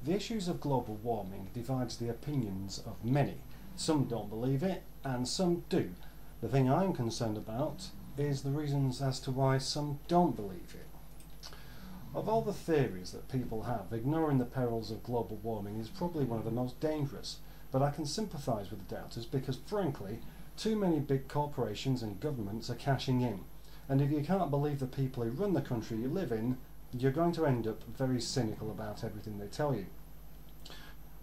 The issues of global warming divides the opinions of many. Some don't believe it, and some do. The thing I'm concerned about is the reasons as to why some don't believe it. Of all the theories that people have, ignoring the perils of global warming is probably one of the most dangerous, but I can sympathise with the doubters because, frankly, too many big corporations and governments are cashing in, and if you can't believe the people who run the country you live in, you're going to end up very cynical about everything they tell you.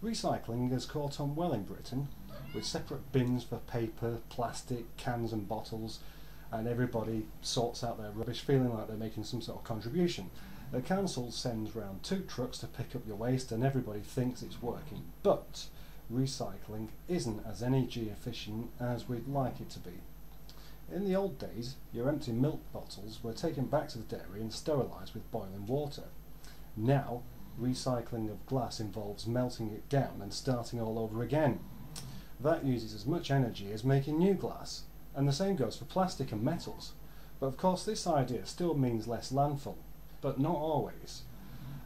Recycling has caught on well in Britain, with separate bins for paper, plastic, cans and bottles, and everybody sorts out their rubbish feeling like they're making some sort of contribution. The council sends round 2 trucks to pick up your waste and everybody thinks it's working, but recycling isn't as energy efficient as we'd like it to be. In the old days, your empty milk bottles were taken back to the dairy and sterilised with boiling water. Now, recycling of glass involves melting it down and starting all over again. That uses as much energy as making new glass, and the same goes for plastic and metals. But of course this idea still means less landfill, but not always.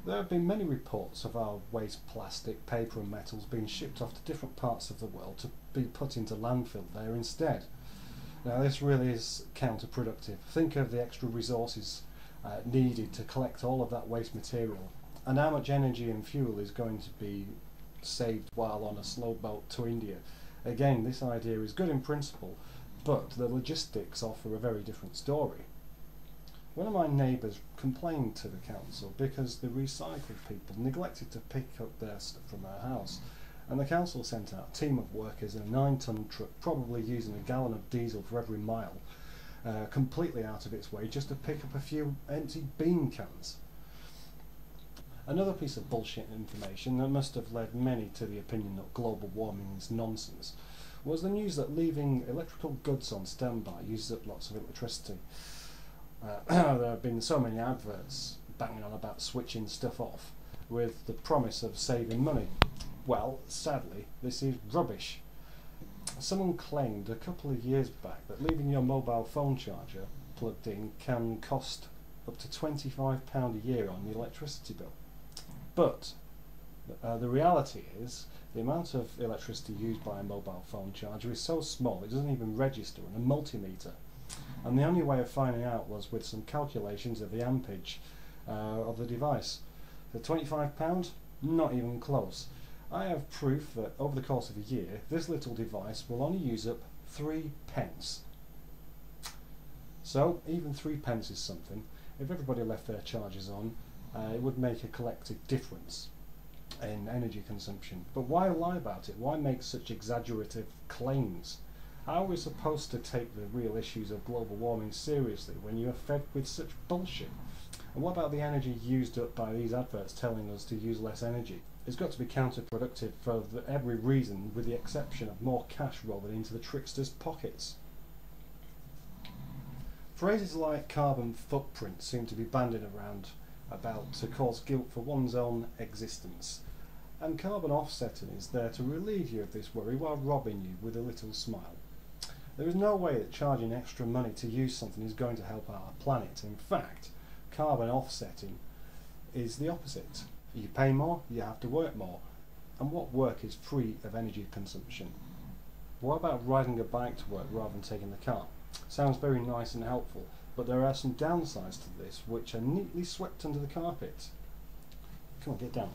There have been many reports of our waste plastic, paper and metals being shipped off to different parts of the world to be put into landfill there instead. Now this really is counterproductive. Think of the extra resources needed to collect all of that waste material, and how much energy and fuel is going to be saved while on a slow boat to India. Again, this idea is good in principle, but the logistics offer a very different story. One of my neighbours complained to the council because the recycle people neglected to pick up their stuff from their house, and the council sent out a team of workers in a 9-ton truck, probably using a gallon of diesel for every mile, completely out of its way just to pick up a few empty bean cans. Another piece of bullshit information that must have led many to the opinion that global warming is nonsense was the news that leaving electrical goods on standby uses up lots of electricity. There have been so many adverts banging on about switching stuff off with the promise of saving money. Well, sadly, this is rubbish. Someone claimed a couple of years back that leaving your mobile phone charger plugged in can cost up to £25 a year on the electricity bill. But the reality is the amount of electricity used by a mobile phone charger is so small it doesn't even register on a multimeter. And the only way of finding out was with some calculations of the ampage of the device. For £25? Not even close. I have proof that over the course of a year this little device will only use up 3 pence. So even 3 pence is something. If everybody left their chargers on, it would make a collective difference in energy consumption. But why lie about it? Why make such exaggerative claims? How are we supposed to take the real issues of global warming seriously when you are fed with such bullshit? And what about the energy used up by these adverts telling us to use less energy? It's got to be counterproductive for every reason, with the exception of more cash rolling into the tricksters' pockets. Phrases like carbon footprint seem to be bandied around about to cause guilt for one's own existence. And carbon offsetting is there to relieve you of this worry while robbing you with a little smile. There is no way that charging extra money to use something is going to help our planet. In fact, carbon offsetting is the opposite. You pay more, you have to work more. And what work is free of energy consumption? What about riding a bike to work rather than taking the car? Sounds very nice and helpful, but there are some downsides to this which are neatly swept under the carpet. Come on, get down.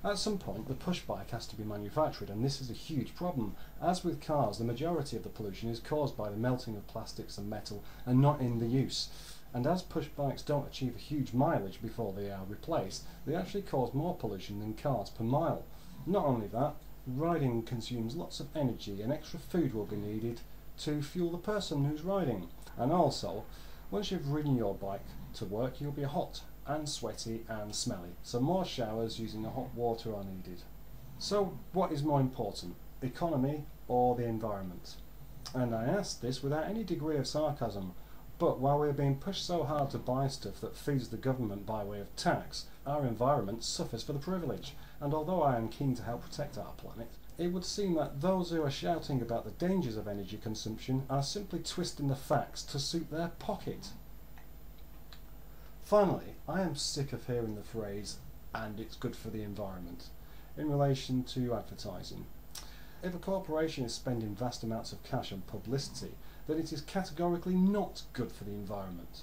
At some point, the push bike has to be manufactured, and this is a huge problem. As with cars, the majority of the pollution is caused by the melting of plastics and metal, and not in the use. And as push bikes don't achieve a huge mileage before they are replaced, they actually cause more pollution than cars per mile. Not only that, riding consumes lots of energy, and extra food will be needed to fuel the person who's riding. And also, once you've ridden your bike to work, you'll be hot and sweaty and smelly, so more showers using the hot water are needed. So what is more important, economy or the environment? And I ask this without any degree of sarcasm, but while we're being pushed so hard to buy stuff that feeds the government by way of tax, our environment suffers for the privilege. And although I am keen to help protect our planet, it would seem that those who are shouting about the dangers of energy consumption are simply twisting the facts to suit their pocket. Finally, I am sick of hearing the phrase, "and it's good for the environment," in relation to advertising. If a corporation is spending vast amounts of cash on publicity, then it is categorically not good for the environment.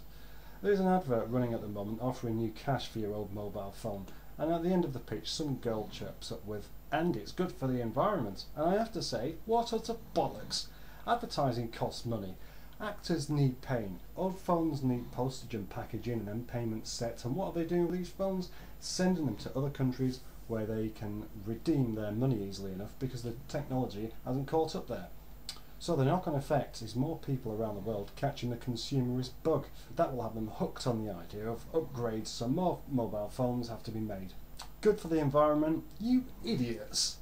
There is an advert running at the moment offering you cash for your old mobile phone, and at the end of the pitch some girl chirps up with, "and it's good for the environment," and I have to say, what utter bollocks! Advertising costs money. Actors need paying. Old phones need postage and packaging and then payment sets, and what are they doing with these phones? Sending them to other countries where they can redeem their money easily enough because the technology hasn't caught up there. So the knock-on effect is more people around the world catching the consumerist bug. That will have them hooked on the idea of upgrades, so more mobile phones have to be made. Good for the environment, you idiots!